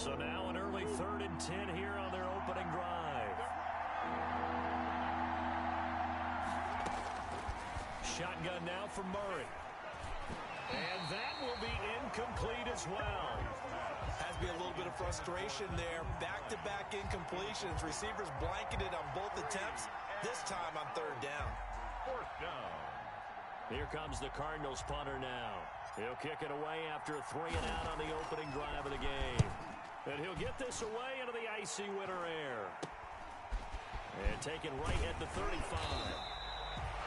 So now an early 3rd and 10 here on their opening drive. Shotgun now for Murray. And that will be incomplete as well. Has to be a little bit of frustration there. Back-to-back incompletions. Receivers blanketed on both attempts. This time on 3rd down. 4th down. Here comes the Cardinals punter now. He'll kick it away after a 3 and out on the opening drive of the game. And he'll get this away into the icy winter air. And taken right at the 35.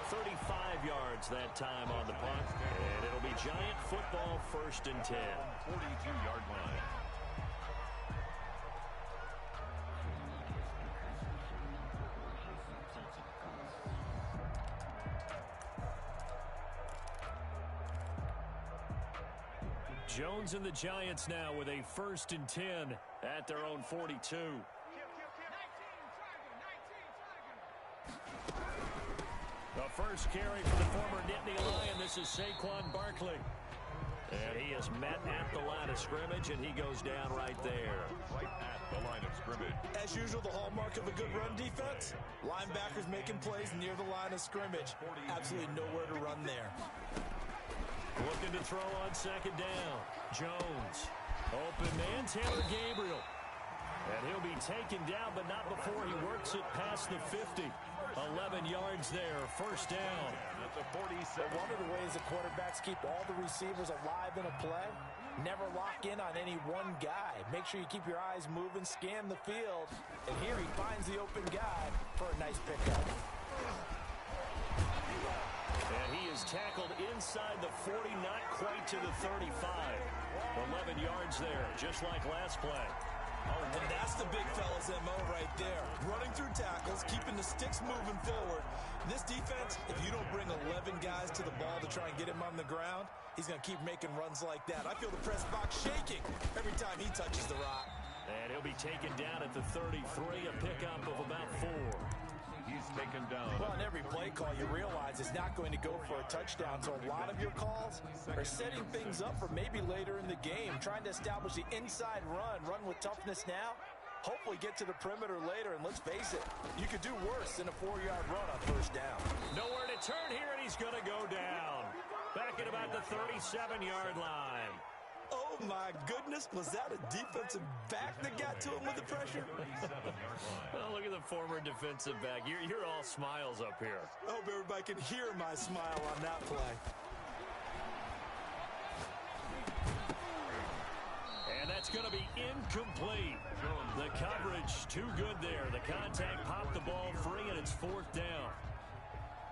35 yards that time on the punt. And it'll be Giant football 1st and 10. 42-yard line. Jones and the Giants now with a 1st and 10 at their own 42. The first carry for the former Nittany Lion. This is Saquon Barkley. And he is met at the line of scrimmage, and he goes down right there. Right at the line of scrimmage. As usual, the hallmark of a good run defense. Linebackers making plays near the line of scrimmage. Absolutely nowhere to run there. Looking to throw on 2nd down. Jones. Open man, Taylor Gabriel. And he'll be taken down, but not before he works it past the 50. 11 yards there, 1st down. That's a 47. One of the ways the quarterbacks keep all the receivers alive in a play, never lock in on any one guy. Make sure you keep your eyes moving, scan the field. And here he finds the open guy for a nice pickup. And he is tackled inside the 40, not quite to the 35. 11 yards there, just like last play. Oh, and that's the big fella's MO right there. Running through tackles, keeping the sticks moving forward. This defense, if you don't bring 11 guys to the ball to try and get him on the ground, he's going to keep making runs like that. I feel the press box shaking every time he touches the rock. And he'll be taken down at the 33, a pickup of about 4. He's taken down. Well, on every play call, you realize it's not going to go for a touchdown. So a lot of your calls are setting things up for maybe later in the game, trying to establish the inside run with toughness now, hopefully get to the perimeter later. And let's face it, you could do worse than a 4-yard run on 1st down. Nowhere to turn here, and he's going to go down. Back at about the 37-yard line. Oh, my goodness. Was that a defensive back that got to him with the pressure? Oh, look at the former defensive back. You're all smiles up here. I hope everybody can hear my smile on that play. And that's going to be incomplete. The coverage too good there. The contact popped the ball free, and it's 4th down.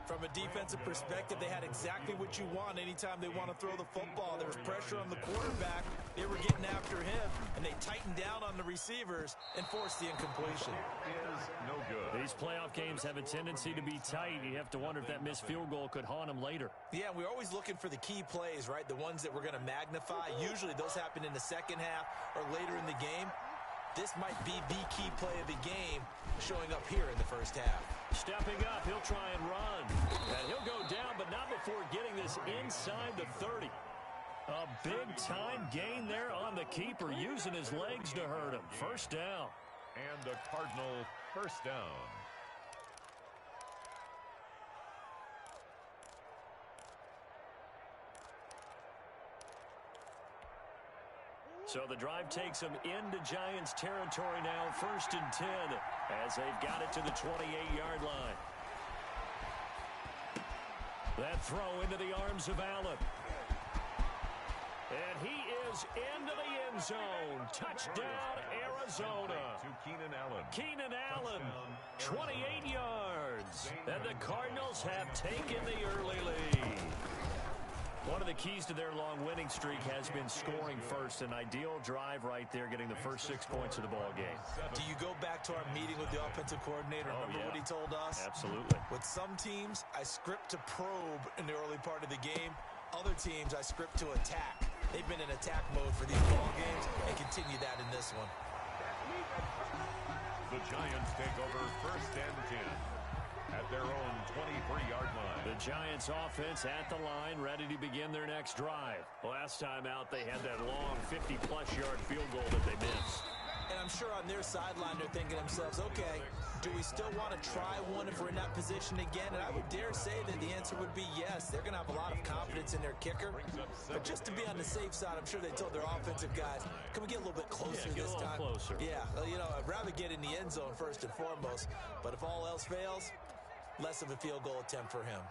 From a defensive perspective, they had exactly what you want anytime they want to throw the football. There was pressure on the quarterback. They were getting after him, and they tightened down on the receivers and forced the incompletion. Is no good. These playoff games have a tendency to be tight. You have to wonder if that missed field goal could haunt them later. Yeah, we're always looking for the key plays, right? The ones that we're going to magnify. Usually those happen in the second half or later in the game. This might be the key play of the game showing up here in the 1st half. Stepping up, he'll try and run. And he'll go down, but not before getting this inside the 30. A big-time gain there on the keeper, using his legs to hurt him. 1st down. And the Cardinal 1st down. So the drive takes them into Giants territory now, 1st and 10, as they've got it to the 28-yard line. That throw into the arms of Allen. And he is into the end zone. Touchdown, Arizona. To Keenan Allen. Keenan Allen, 28 yards. And the Cardinals have taken the early lead. One of the keys to their long winning streak has been scoring first. An ideal drive right there, getting the first 6 points of the ball game. Do you go back to our meeting with the offensive coordinator? Remember what he told us? Absolutely. With some teams, I script to probe in the early part of the game. Other teams, I script to attack. They've been in attack mode for these ball games and continue that in this one. The Giants take over 1st and 10. At their own 23-yard line. The Giants offense at the line, ready to begin their next drive. Last time out, they had that long 50-plus yard field goal that they missed. I'm sure on their sideline they're thinking to themselves, okay, do we still want to try one if we're in that position again? And I would dare say that the answer would be yes. They're going to have a lot of confidence in their kicker. But just to be on the safe side, I'm sure they told their offensive guys, can we get a little bit closer this time? Closer. Yeah, you know, I'd rather get in the end zone first and foremost. But if all else fails, less of a field goal attempt for him.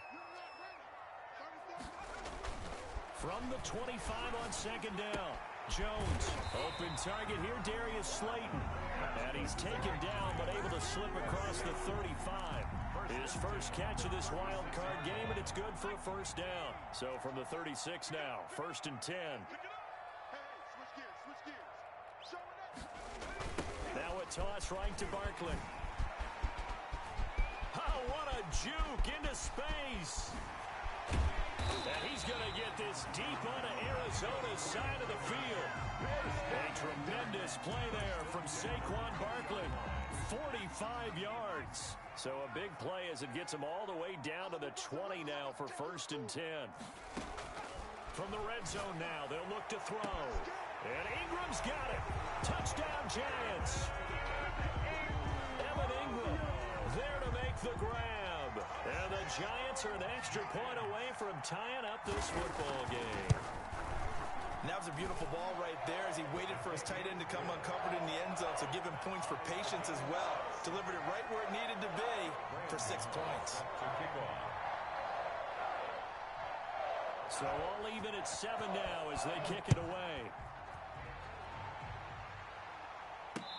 From the 25 on second down. Jones, open target here, Darius Slayton. And he's taken down, but able to slip across the 35. His first catch of this wild card game, and it's good for a first down. So from the 36 now, 1st and 10. Now a toss right to Barkley. Oh, what a juke into space. And he's going to get this deep onto Arizona's side of the field. A tremendous play there from Saquon Barkley. 45 yards. So a big play as it gets him all the way down to the 20 now for 1st and 10. From the red zone now, they'll look to throw. And Ingram's got it. Touchdown, Giants. Evan Ingram there to make the grab. And the Giants are an extra point away from tying up this football game. And that was a beautiful ball right there as he waited for his tight end to come uncovered in the end zone. So give him points for patience as well. Delivered it right where it needed to be for 6 points. So all even at 7 now as they kick it away.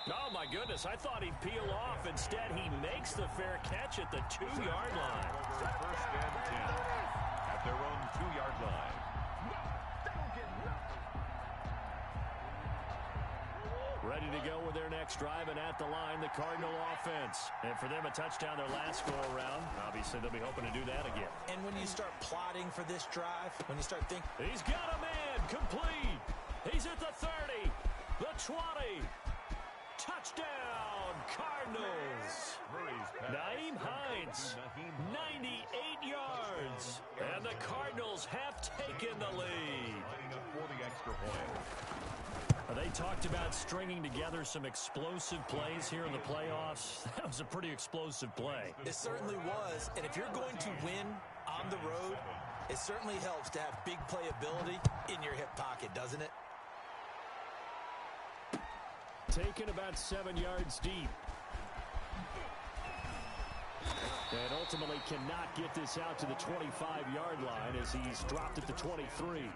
Oh, my goodness. I thought he'd peel off. Instead, he makes the fair catch at the 2-yard line. 1st and 10 at their own 2-yard line. Ready to go with their next drive, and at the line, the Cardinal offense. And for them, a touchdown their last go-around. Obviously, they'll be hoping to do that again. And when you start plotting for this drive, when you start thinking... He's got a man, complete. He's at the 30, the 20. Touchdown, Cardinals. Nyheim Hines, 98 yards. And the Cardinals have taken the lead. For the extra point. They talked about stringing together some explosive plays here in the playoffs. That was a pretty explosive play. It certainly was. And if you're going to win on the road, it certainly helps to have big playability in your hip pocket, doesn't it? Taken about 7 yards deep. And ultimately cannot get this out to the 25-yard line as he's dropped at the 23.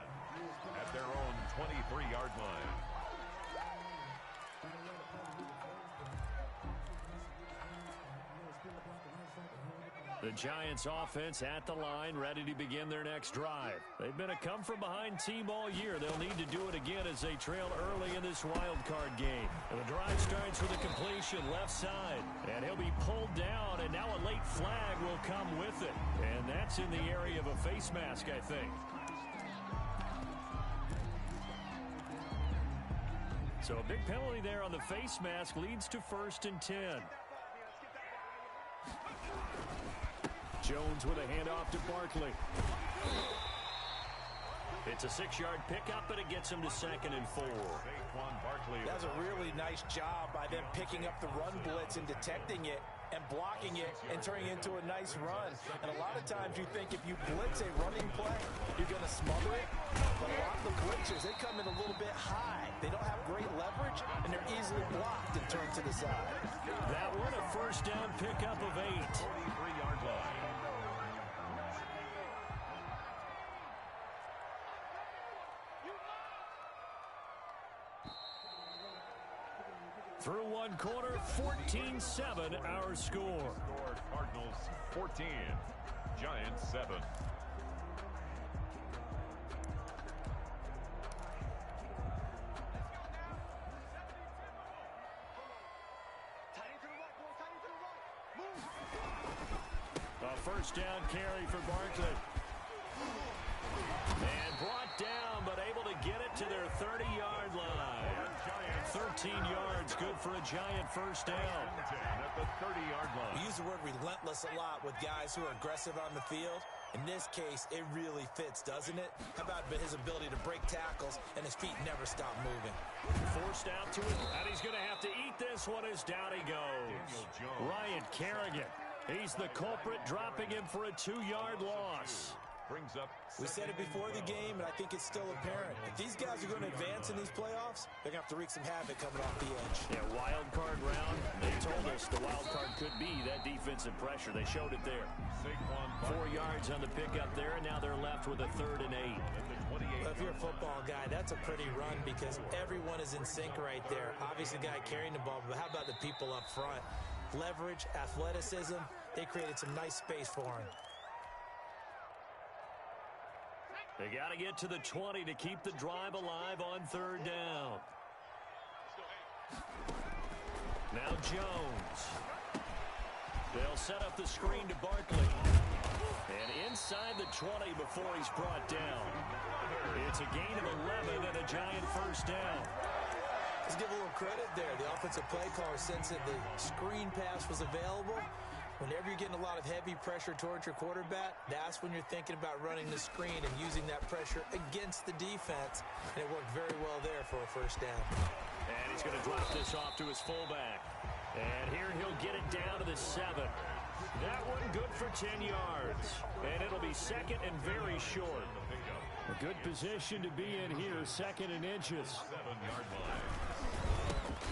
At their own 23-yard line. The Giants offense at the line, ready to begin their next drive. They've been a come-from-behind team all year. They'll need to do it again as they trail early in this wild card game. And the drive starts with a completion left side. And he'll be pulled down, and now a late flag will come with it. And that's in the area of a face mask, I think. So a big penalty there on the face mask leads to 1st and 10. Jones with a handoff to Barkley. It's a 6-yard pickup, but it gets him to 2nd and 4. That's a really nice job by them picking up the run blitz and detecting it and blocking it and turning it into a nice run. And a lot of times you think if you blitz a running play, you're going to smother it. But a lot of the blitzers, they come in a little bit high. They don't have great leverage, and they're easily blocked and turned to the side. That one a 1st down pickup of 8. 43-yard line. Through one quarter, 14-7 our score. Cardinals 14, Giants 7. A 1st down carry for Barkley. And brought down, but able to get it to their 30-yard line. 13 yards, good for a Giant 1st down. At the 30-yard line. We use the word relentless a lot with guys who are aggressive on the field. In this case, it really fits, doesn't it? How about his ability to break tackles and his feet never stop moving? Forced out to it, and he's going to have to eat this one as down he goes. Ryan Kerrigan, he's the culprit, dropping him for a 2-yard loss. Brings up. We said it before the game, and I think it's still apparent. If these guys are going to advance in these playoffs, they're going to have to wreak some havoc coming off the edge. Yeah, wild card round. They told us the wild card could be that defensive pressure. They showed it there. 4 yards on the pickup there, and now they're left with a 3rd and 8. Well, if you're a football guy, that's a pretty run because everyone is in sync right there. Obviously, the guy carrying the ball, but how about the people up front? Leverage, athleticism, they created some nice space for him. They got to get to the 20 to keep the drive alive on 3rd down. Now Jones. They'll set up the screen to Barkley. And inside the 20 before he's brought down. It's a gain of 11 and a giant 1st down. Let's give a little credit there. The offensive play caller sensed that the screen pass was available. Whenever you're getting a lot of heavy pressure towards your quarterback, that's when you're thinking about running the screen and using that pressure against the defense. And it worked very well there for a 1st down. And he's going to drop this off to his fullback. And here he'll get it down to the 7. That one good for 10 yards. And it'll be 2nd and very short. A good position to be in here, 2nd and inches. 7-yard line.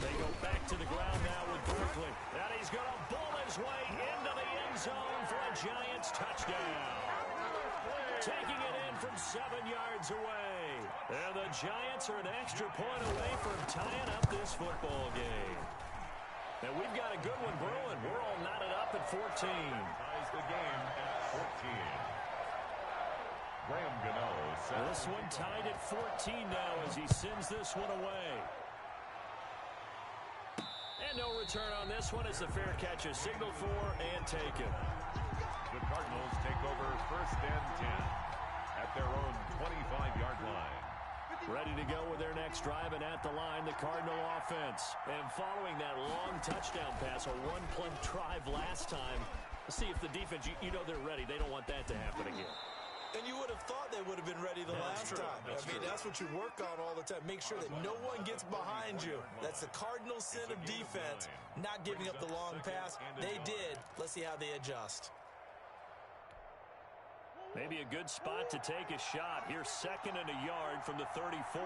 They go back to the ground now with Barkley. And he's going to bull his way into the end zone for a Giants touchdown. Taking it in from 7 yards away. And the Giants are an extra point away from tying up this football game. And we've got a good one brewing. We're all knotted up at 14. Ties the game at 14. Graham Gano. This one tied at 14 now as he sends this one away. And no return on this one as the fair catch is signaled for and taken. The Cardinals take over 1st and 10 at their own 25-yard line. Ready to go with their next drive, and at the line, the Cardinal offense. And following that long touchdown pass, a 1-play drive last time, let's see if the defense, you know they're ready. They don't want that to happen again. And you would have thought they would have been ready the last time. That's what you work on all the time. Make sure that no one gets behind you. That's the Cardinal sin of defense, not giving up the long pass. They did. Let's see how they adjust. Maybe a good spot to take a shot. Here's 2nd and a yard from the 34.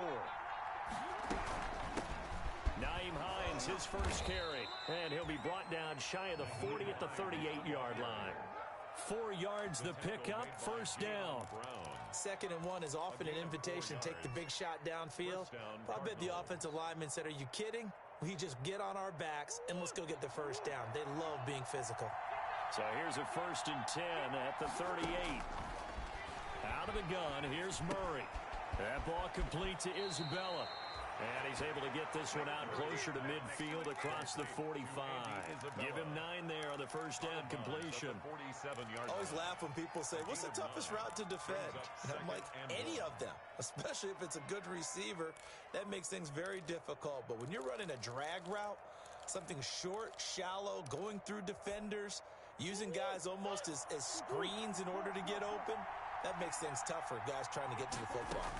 Naeem Hines, his first carry. And he'll be brought down shy of the 40 at the 38-yard line. 4 yards the pickup, 1st down. 2nd and 1 is often an invitation to take the big shot downfield. I bet the offensive lineman said, are you kidding? We just get on our backs and let's go get the 1st down. They love being physical. So here's a 1st and 10 at the 38. Out of the gun, here's Murray. That ball complete to Isabella. And he's able to get this one out closer to midfield across the 45. Give him 9 there on the 1st down completion. I always laugh when people say, what's the toughest route to defend? And I'm like, any of them, especially if it's a good receiver. That makes things very difficult. But when you're running a drag route, something short, shallow, going through defenders, using guys almost as screens in order to get open, that makes things tough for guys trying to get to the football.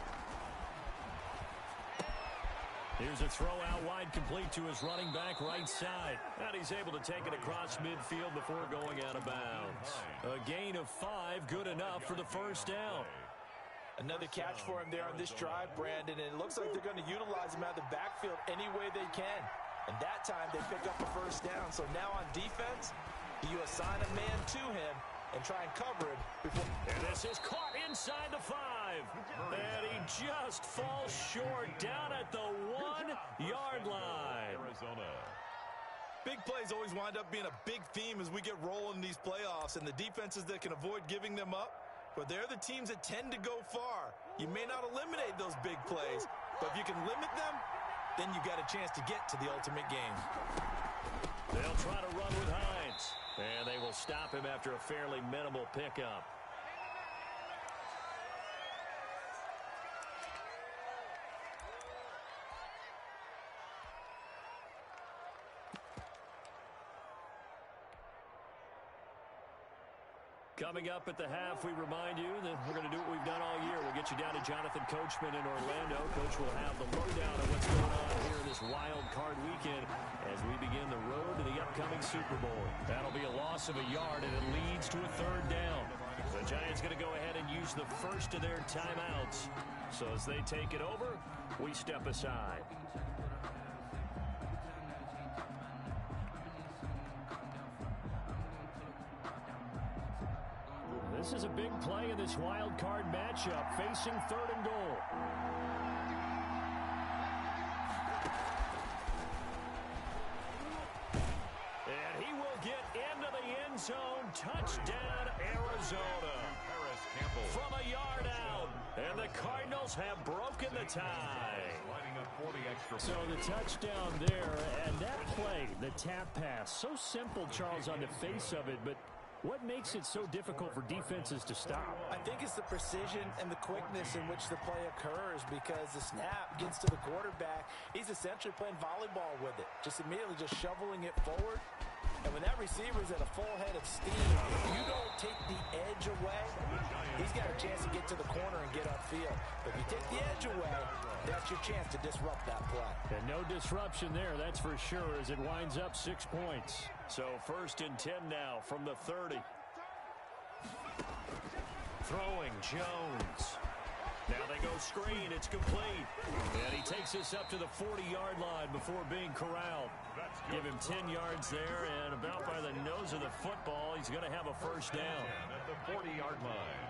Here's a throw out wide complete to his running back right side. And he's able to take it across midfield before going out of bounds. A gain of 5, good enough for the 1st down. Another catch for him there on this drive, Brandon, and it looks like they're going to utilize him out of the backfield any way they can. And that time they pick up a 1st down. So now on defense, you assign a man to him and try and cover him before. And this is caught inside the 5. And he just falls short down at the 1-yard line. Arizona. Big plays always wind up being a big theme as we get rolling in these playoffs, and the defenses that can avoid giving them up, but they're the teams that tend to go far. You may not eliminate those big plays, but if you can limit them, then you got a chance to get to the ultimate game. They'll try to run with Hines, and they will stop him after a fairly minimal pickup. Coming up at the half, we remind you that we're going to do what we've done all year. We'll get you down to Jonathan Coachman in Orlando. Coach will have the lowdown of what's going on here this wild card weekend as we begin the road to the upcoming Super Bowl. That'll be a loss of a yard, and it leads to a third down. The Giants going to go ahead and use the first of their timeouts. So as they take it over, we step aside. This is a big play in this wild card matchup, facing third and goal. And he will get into the end zone. Touchdown, Arizona. From a yard out. And the Cardinals have broken the tie. So the touchdown there, and that play, the tap pass, so simple, Charles, on the face of it, but what makes it so difficult for defenses to stop? I think it's the precision and the quickness in which the play occurs, because the snap gets to the quarterback. He's essentially playing volleyball with it, just immediately just shoveling it forward. And when that receiver's at a full head of steam, if you don't take the edge away, he's got a chance to get to the corner and get upfield. But if you take the edge away, that's your chance to disrupt that play. And no disruption there, that's for sure, as it winds up 6 points. So 1st and 10 now from the 30. Throwing Jones. Now they go screen. It's complete. And he takes us up to the 40-yard line before being corralled. Give him 10 yards there, and about by the nose of the football, he's going to have a first down. At the 40-yard line.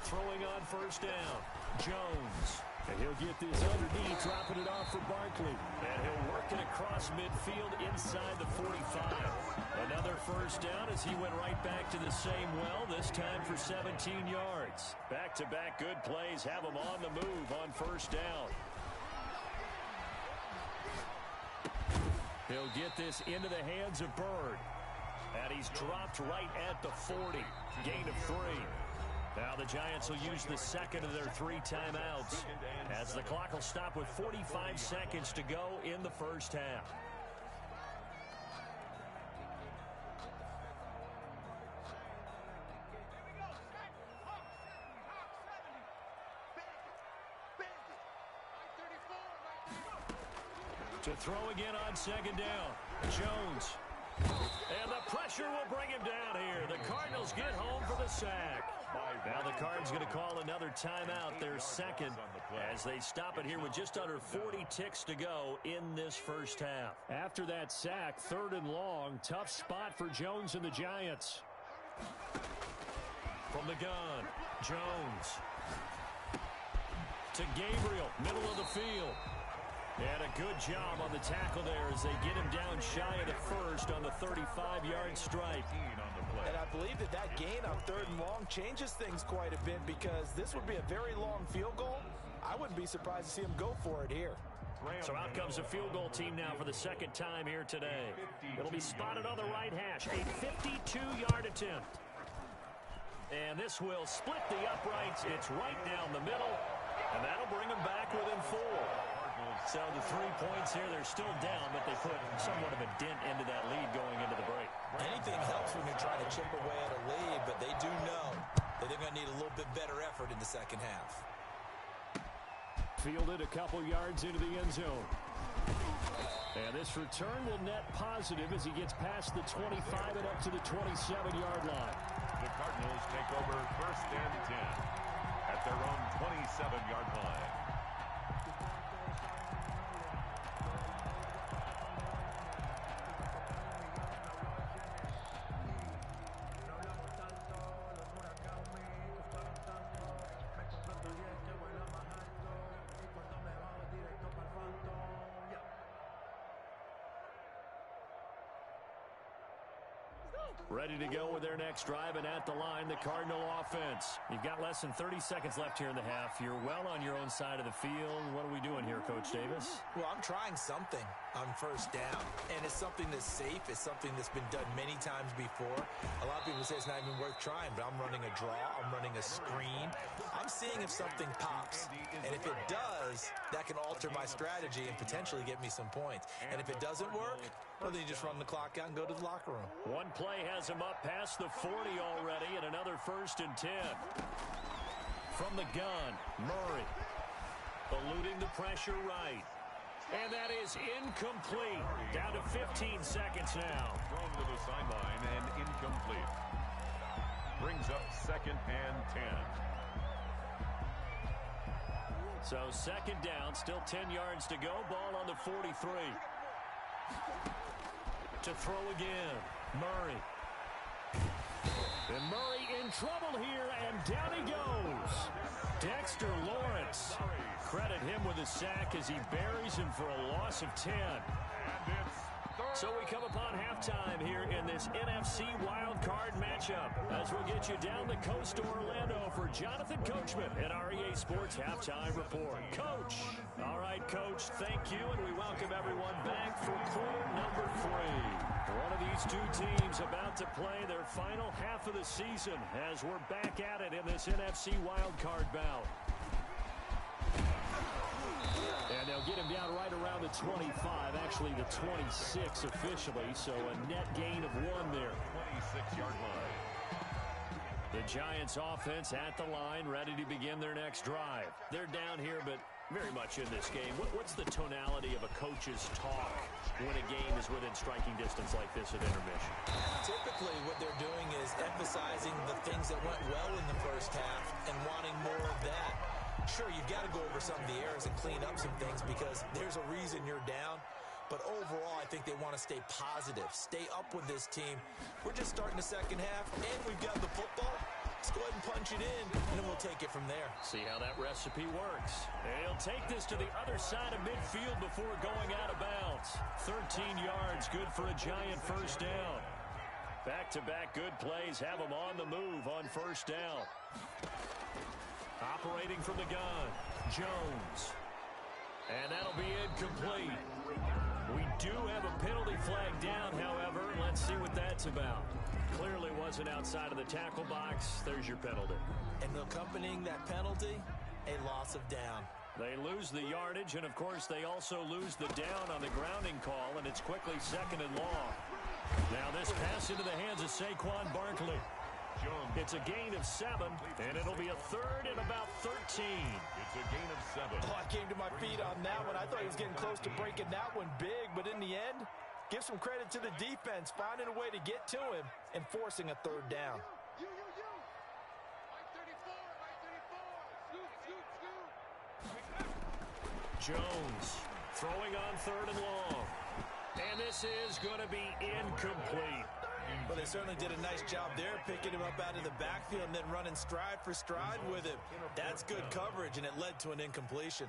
Throwing on first down, Jones. And he'll get this underneath, dropping it off for Barkley. And he'll work it across midfield inside the 45. Another first down as he went right back to the same well, this time for 17 yards. Back-to-back good plays have him on the move on first down. He'll get this into the hands of Bird. And he's dropped right at the 40. Gain of 3. Now the Giants will use the second of their 3 timeouts as the clock will stop with 45 seconds to go in the first half. To throw again on second down, Jones. And the pressure will bring him down here. The Cardinals get home for the sack. Now the Cards going to call another timeout, their second, as they stop it here with just under 40 ticks to go in this first half. After that sack, 3rd and long, tough spot for Jones and the Giants. From the gun, Jones. To Gabriel, middle of the field. And a good job on the tackle there as they get him down shy of the first on the 35-yard strike. And I believe that gain on 3rd and long changes things quite a bit, because this would be a very long field goal. I wouldn't be surprised to see him go for it here. So out comes the field goal team now for the second time here today. It'll be spotted on the right hash, a 52-yard attempt. And this will split the uprights. It's right down the middle, and that'll bring them back within 4. So the 3 points here, they're still down, but they put somewhat of a dent into that lead going into the break. Anything helps when you're trying to chip away at a lead, but they do know that they're going to need a little bit better effort in the second half. Fielded a couple yards into the end zone. And this return will net positive as he gets past the 25 and up to the 27-yard line. The Cardinals take over 1st and 10 at their own 27-yard line. Ready to go with their next drive, and at the line, the Cardinal offense. You've got less than 30 seconds left here in the half. You're well on your own side of the field. What are we doing here, Coach Davis? Well, I'm trying something on first down, and it's something that's safe. It's something that's been done many times before. A lot of people say it's not even worth trying, but I'm running a draw. I'm running a screen. I'm seeing if something pops, and if it does, that can alter my strategy and potentially get me some points. And if it doesn't work, Well, then you just run the clock out and go to the locker room. One play has him up past the 40 already, and another 1st and 10. From the gun, Murray. Eluding the pressure right. And that is incomplete. Down to 15 seconds now. Thrown to the sideline and incomplete. Brings up 2nd and 10. So 2nd down, still 10 yards to go. Ball on the 43. To throw again, Murray. And Murray in trouble here, and down he goes. Dexter Lawrence. Credit him with a sack as he buries him for a loss of 10. So we come upon halftime here in this NFC wildcard matchup as we'll get you down the coast to Orlando for Jonathan Coachman at our EA Sports Halftime Report. Coach. All right, Coach, thank you, and we welcome everyone back for quarter number 3. One of these two teams about to play their final half of the season as we're back at it in this NFC wildcard bout. And they'll get him down right around the 25, actually the 26 officially, so a net gain of 1 there. 26-yard line. The Giants offense at the line, ready to begin their next drive. They're down here, but very much in this game. What's the tonality of a coach's talk when a game is within striking distance like this at intermission? Typically, what they're doing is emphasizing the things that went well in the first half and wanting more of that. Sure, you've got to go over some of the errors and clean up some things because there's a reason you're down. But overall, I think they want to stay positive, stay up with this team. We're just starting the second half, and we've got the football. Let's go ahead and punch it in, and then we'll take it from there. See how that recipe works. And he'll take this to the other side of midfield before going out of bounds. 13 yards, good for a Giant 1st down. Back-to-back good plays have them on the move on 1st down. Operating from the gun, Jones. And that'll be incomplete. We do have a penalty flag down, however. Let's see what that's about. Clearly wasn't outside of the tackle box. There's your penalty. And accompanying that penalty, a loss of down. They lose the yardage, and, of course, they also lose the down on the grounding call, and it's quickly 2nd and long. Now this pass into the hands of Saquon Barkley. It's a gain of 7, and it'll be a 3rd and about 13. It's a gain of 7. Oh, I came to my feet on that one. I thought he was getting close to breaking that one big, but in the end, give some credit to the defense, finding a way to get to him and forcing a 3rd down. Jones throwing on 3rd and long. And this is going to be incomplete. Well, they certainly did a nice job there, picking him up out of the backfield and then running stride for stride with him. That's good coverage, and it led to an incompletion.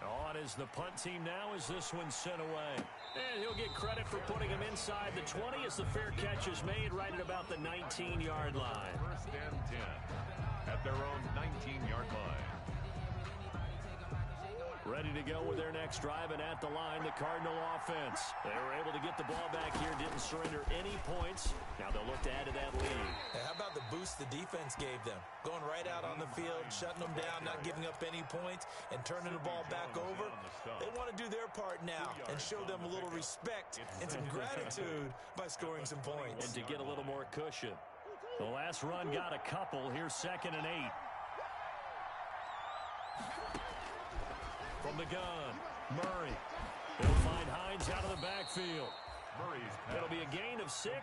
On is the punt team now as this one's sent away. And he'll get credit for putting him inside the 20 as the fair catch is made right at about the 19-yard line. 1st and 10 at their own 19-yard line. Ready to go with their next drive, and at the line, the Cardinal offense. They were able to get the ball back here, didn't surrender any points. Now they'll look to add to that lead. And how about the boost the defense gave them? Going right out on the field, shutting them down, not giving up any points, and turning the ball back over. They want to do their part now and show them a little respect and some gratitude by scoring some points. And to get a little more cushion. The last run got a couple. Here's 2nd and 8. From the gun, Murray. He'll find Hines out of the backfield. It'll be a gain of 6,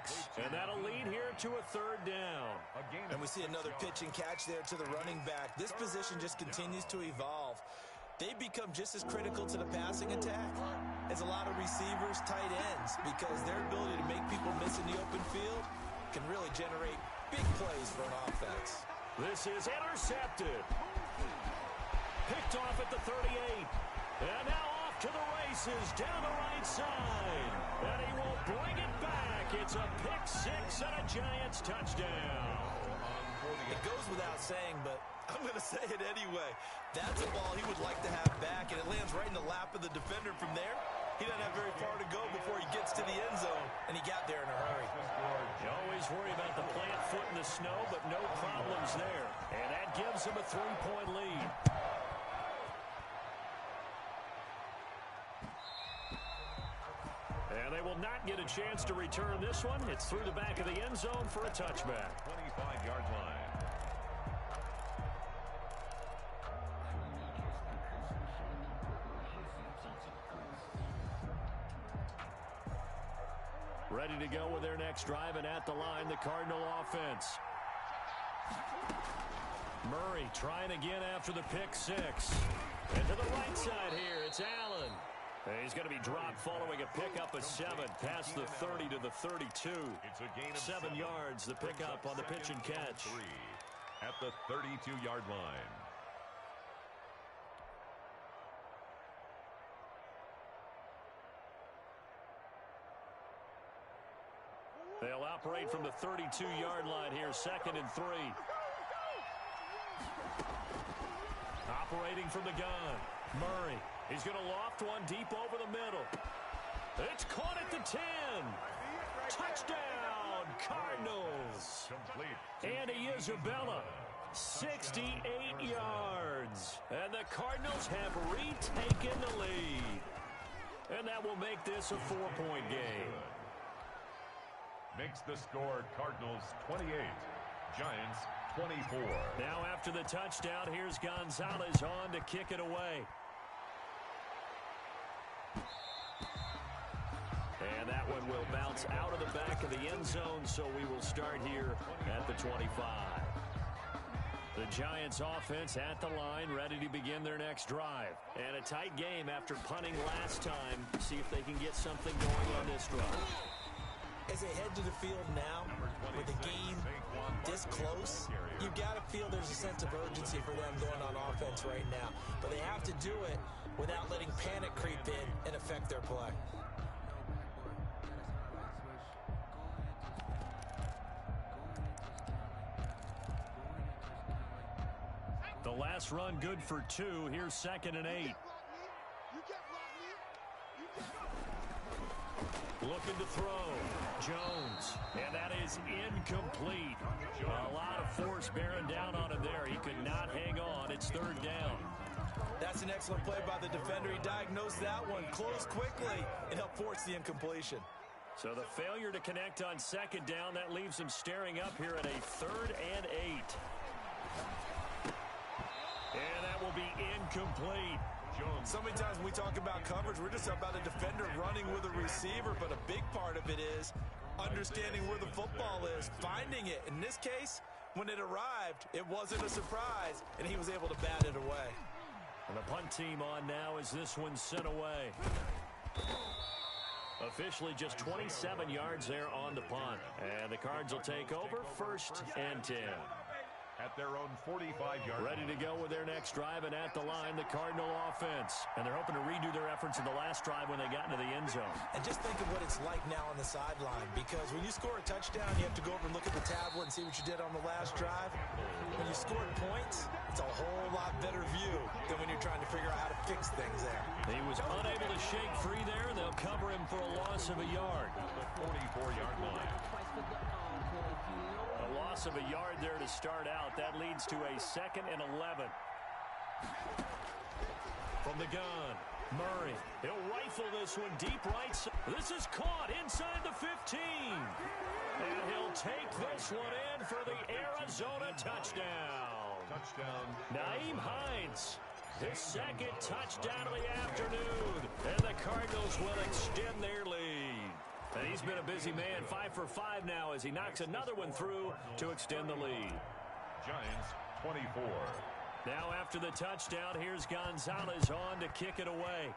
and that'll lead here to a 3rd down. And we see another pitch and catch there to the running back. This position just continues to evolve. They become just as critical to the passing attack as a lot of receivers, tight ends, because their ability to make people miss in the open field can really generate big plays for an offense. This is intercepted. Picked off at the 38. And now off to the races down the right side. And he will bring it back. It's a pick-6 and a Giants touchdown. It goes without saying, but I'm going to say it anyway. That's a ball he would like to have back, and it lands right in the lap of the defender from there. He doesn't have very far to go before he gets to the end zone, and he got there in a hurry. You always worry about the plant foot in the snow, but no problems there. And that gives him a 3-point lead. get a chance to return this one. It's through the back of the end zone for a touchback. 25-yard line. Ready to go with their next drive, and at the line, the Cardinal offense. Murray trying again after the pick six. And to the right side here, it's Allen. And he's going to be dropped following a pickup of 7 past the 30 to the 32. It's a gain of 7 yards, the pickup on the pitch and catch. 3 at the 32-yard line. They'll operate from the 32-yard line here, 2nd and 3. Operating from the gun. Murray. He's going to loft one deep over the middle. It's caught at the 10. Touchdown, Cardinals. Complete. Andy Isabella, 68 yards. And the Cardinals have retaken the lead. And that will make this a 4-point game. Makes the score Cardinals 28, Giants 24. Now after the touchdown, here's Gonzalez on to kick it away. And that one will bounce out of the back of the end zone, so we will start here at the 25. The Giants offense at the line, ready to begin their next drive. And a tight game after punting last time. See if they can get something going on this drive. As they head to the field now, with the game this close, you've got to feel there's a sense of urgency for them going on offense right now. But they have to do it without letting panic creep in and affect their play. The last run good for 2. Here's 2nd and 8. Looking to throw. Jones. And that is incomplete. A lot of force bearing down on him there. He could not hang on. It's 3rd down. That's an excellent play by the defender. He diagnosed that one, closed quickly, and helped force the incompletion. So the failure to connect on 2nd down, that leaves him staring up here at a 3rd and 8. And that will be incomplete. So many times when we talk about coverage, we're just about a defender running with a receiver, but a big part of it is understanding where the football is, finding it. In this case, when it arrived, it wasn't a surprise, and he was able to bat it away. And the punt team on now as this one's sent away. Officially just 27 yards there on the punt. And the Cards will take over, 1st and 10. At their own 45-yard line. Ready to go with their next drive, and at the line, the Cardinal offense. And they're hoping to redo their efforts in the last drive when they got into the end zone. And just think of what it's like now on the sideline, because when you score a touchdown, you have to go over and look at the tablet and see what you did on the last drive. When you scored points, it's a whole lot better view than when you're trying to figure out how to fix things there. He was unable to shake free there. They'll cover him for a loss of a yard. The 44-yard line. A loss of a yard there to start out. That leads to a 2nd and 11. From the gun, Murray. He'll rifle this one deep right. This is caught inside the 15. And he'll take this one in for the Arizona touchdown. Touchdown. Naeem Hines. His 2nd touchdown of the afternoon. And the Cardinals will extend their lead. And he's been a busy man, 5 for 5 now as he knocks another one through to extend the lead. Giants 24. Now after the touchdown, here's Gonzalez on to kick it away.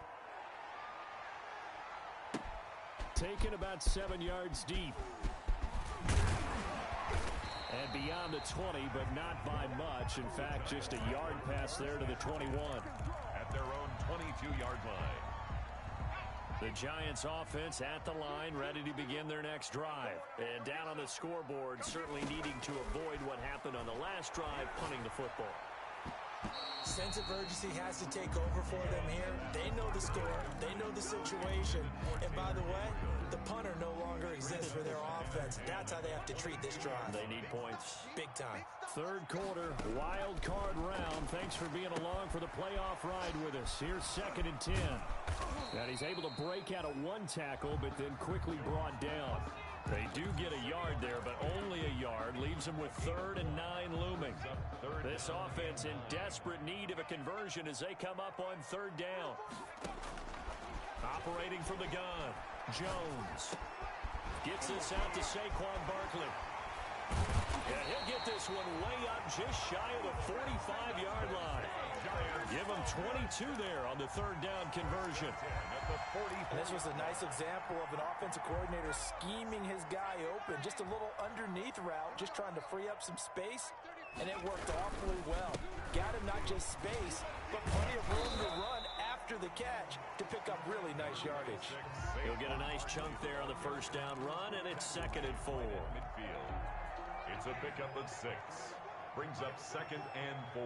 Taken about 7 yards deep. And beyond the 20, but not by much. In fact, just a yard pass there to the 21. At their own 22-yard line. The Giants offense at the line, ready to begin their next drive. And down on the scoreboard, certainly needing to avoid what happened on the last drive, punting the football. Sense of urgency has to take over for them here. They know the score. They know the situation. And by the way, the punter no longer exists for their offense. That's how they have to treat this drive. They need points. Big time. Third quarter, wild card round. Thanks for being along for the playoff ride with us. Here's 2nd and 10. And he's able to break out of one tackle, but then quickly brought down. They do get a yard there, but only a yard. Leaves them with 3rd and 9 looming. This offense in desperate need of a conversion as they come up on 3rd down. Operating from the gun, Jones. Gets this out to Saquon Barkley. Yeah, he'll get this one way up just shy of the 45-yard line. Give him 22 there on the 3rd down conversion. This was a nice example of an offensive coordinator scheming his guy open. Just a little underneath route, just trying to free up some space, and it worked awfully well. Got him not just space, but plenty of room to run after the catch to pick up really nice yardage. He'll get a nice chunk there on the 1st down run, and it's 2nd and 4. Midfield. It's a pickup of 6. Brings up 2nd and 4.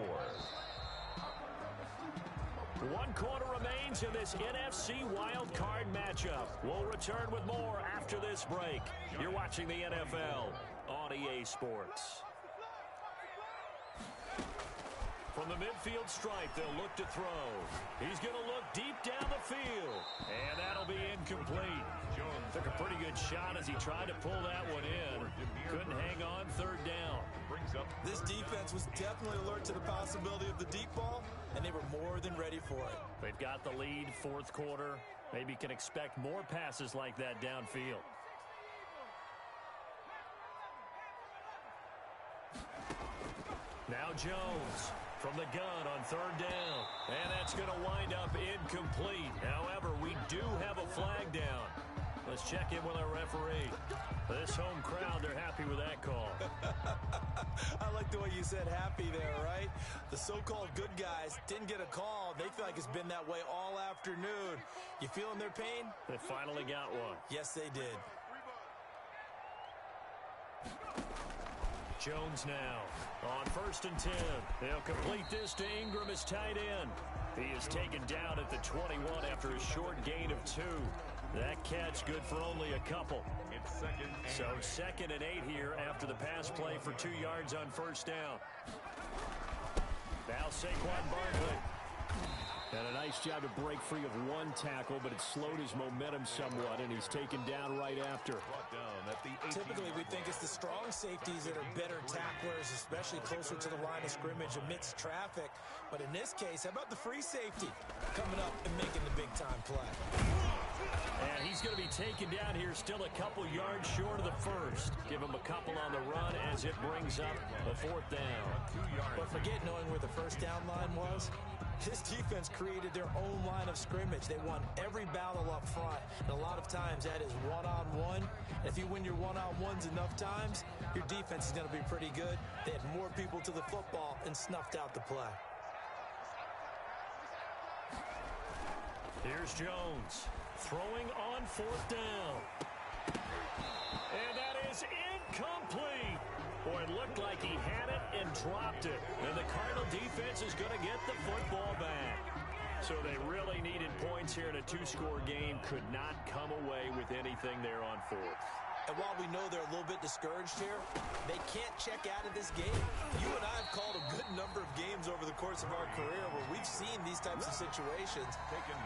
1 quarter remains in this NFC wild card matchup. We'll return with more after this break. You're watching the NFL on EA Sports. From the midfield stripe, they'll look to throw. He's going to look deep down the field. And that'll be incomplete. Jones took a pretty good shot as he tried to pull that one in. Couldn't hang on 3rd down. This defense was definitely alert to the possibility of the deep ball, and they were more than ready for it. They've got the lead, 4th quarter. Maybe can expect more passes like that downfield. Now Jones from the gun on 3rd down. And that's going to wind up incomplete. However, we do have a flag down. Let's check in with our referee. This home crowd, they're happy with that call. I like the way you said happy there, right? The so-called good guys didn't get a call. They feel like it's been that way all afternoon. You feeling their pain? They finally got one. Yes, they did. Jones now on 1st and 10. They'll complete this to Ingram as tight end. He is taken down at the 21 after a short gain of 2. That catch good for only a couple. It's 2nd and So 2nd and 8 here after the pass play for 2 yards on 1st down. Now Saquon Barkley. And a nice job to break free of one tackle, but it slowed his momentum somewhat, and he's taken down right after. Typically, we think it's the strong safeties that are better tacklers, especially closer to the line of scrimmage amidst traffic. But in this case, how about the free safety coming up and making the big-time play? And he's going to be taken down here still a couple yards short of the 1st. Give him a couple on the run as it brings up the 4th down. But forget knowing where the 1st down line was. This defense created their own line of scrimmage. They won every battle up front, and a lot of times that is one-on-one. And if you win your one-on-ones enough times, your defense is going to be pretty good. They had more people to the football and snuffed out the play. Here's Jones throwing on 4th down. And that is incomplete. Boy, it looked like he had it and dropped it. And the Cardinal defense is going to get the football back. So they really needed points here in a 2-score game. Could not come away with anything there on 4th. And while we know they're a little bit discouraged here, they can't check out of this game. You and I have called a good number of games over the course of our career where we've seen these types of situations.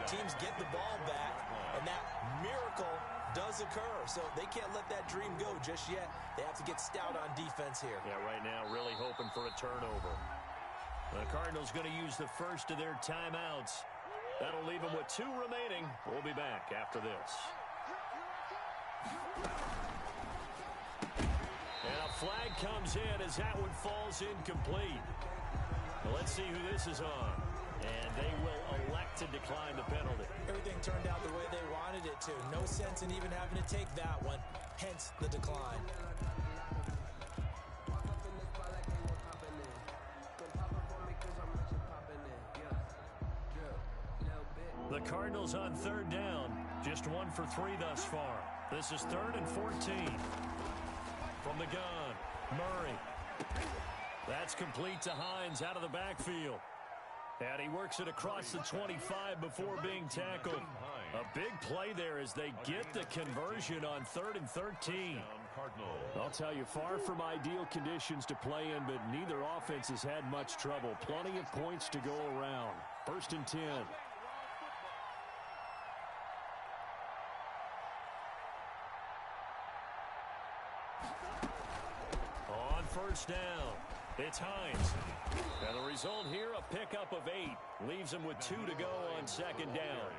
Teams get the ball back, and that miracle does occur. So they can't let that dream go just yet. They have to get stout on defense here. Yeah, right now really hoping for a turnover. The Cardinals going to use the first of their timeouts. That'll leave them with 2 remaining. We'll be back after this. And a flag comes in as that one falls incomplete. Well, let's see who this is on. And they will elect to decline the penalty. Everything turned out the way they wanted it to. No sense in even having to take that one. Hence the decline. The Cardinals on 3rd down. Just 1 for 3 thus far. This is 3rd and 14. From the gun, Murray. That's complete to Hines out of the backfield. And he works it across the 25 before being tackled. A big play there as they get the conversion on 3rd and 13. Cardinals. I'll tell you, far from ideal conditions to play in, but neither offense has had much trouble. Plenty of points to go around. 1st and 10. On 1st down, it's Hines. And the result here, a pickup of 8. Leaves him with 2 to go on 2nd down.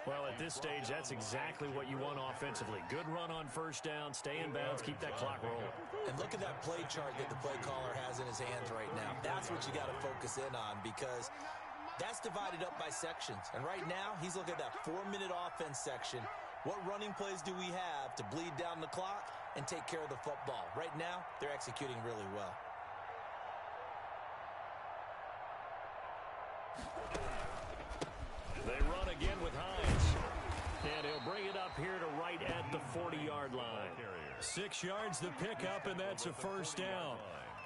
Well, at this stage, that's exactly what you want offensively. Good run on 1st down, stay in bounds, keep that clock rolling. And look at that play chart that the play caller has in his hands right now. That's what you got to focus in on, because that's divided up by sections. And right now, he's looking at that 4-minute offense section. What running plays do we have to bleed down the clock and take care of the football? Right now, they're executing really well. They run again with Hines. And he'll bring it up here to right at the 40-yard line. 6 yards the pickup, and that's a 1st down.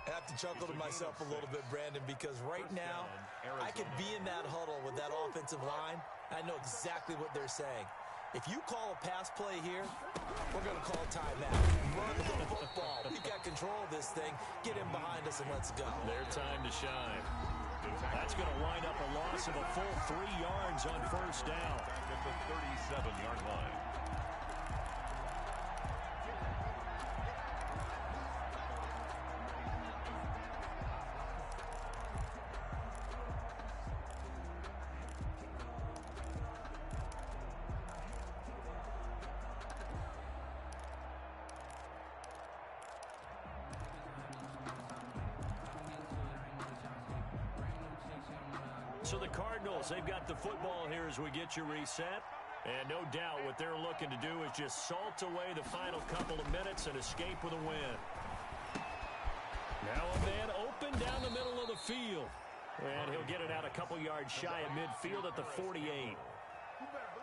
I have to chuckle to myself a little bit, Brandon, because right now, I could be in that huddle with that offensive line. I know exactly what they're saying. If you call a pass play here, we're going to call a timeout. Run the football. We got control of this thing. Get him behind us and let's go. Their time to shine. That's going to wind up a loss of a full 3 yards on 1st down. Back at the 37-yard line. So the Cardinals, they've got the football here as we get you reset. And no doubt what they're looking to do is just salt away the final couple of minutes and escape with a win. Now a man open down the middle of the field. And he'll get it out a couple yards shy of midfield at the 48.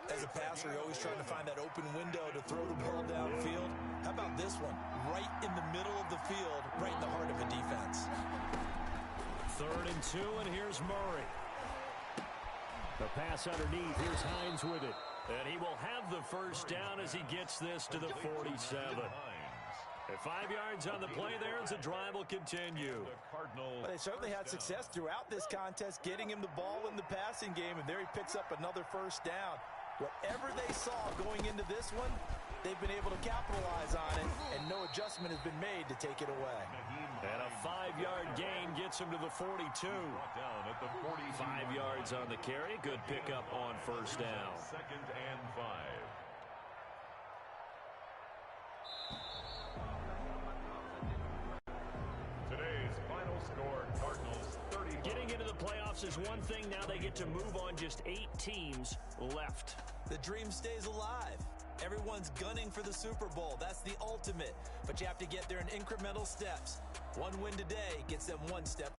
As a passer, you're always trying to find that open window to throw the ball downfield. How about this one? Right in the middle of the field, right in the heart of a defense. 3rd and 2, and here's Murray. The pass underneath. Here's Hines with it. And he will have the 1st down as he gets this to the 47. At 5 yards on the play there as the drive will continue. Well, they certainly had success throughout this contest, getting him the ball in the passing game, and there he picks up another 1st down. Whatever they saw going into this one, they've been able to capitalize on it, and no adjustment has been made to take it away. And a 5-yard gain gets him to the 42. Down at the 42. 5 yards on the carry. Good pickup on 1st down. 2nd and 5. Today's final score, Cardinals 30. Getting into the playoffs is one thing. Now they get to move on. Just 8 teams left. The dream stays alive. Everyone's gunning for the Super Bowl. That's the ultimate. But you have to get there in incremental steps. One win today gets them one step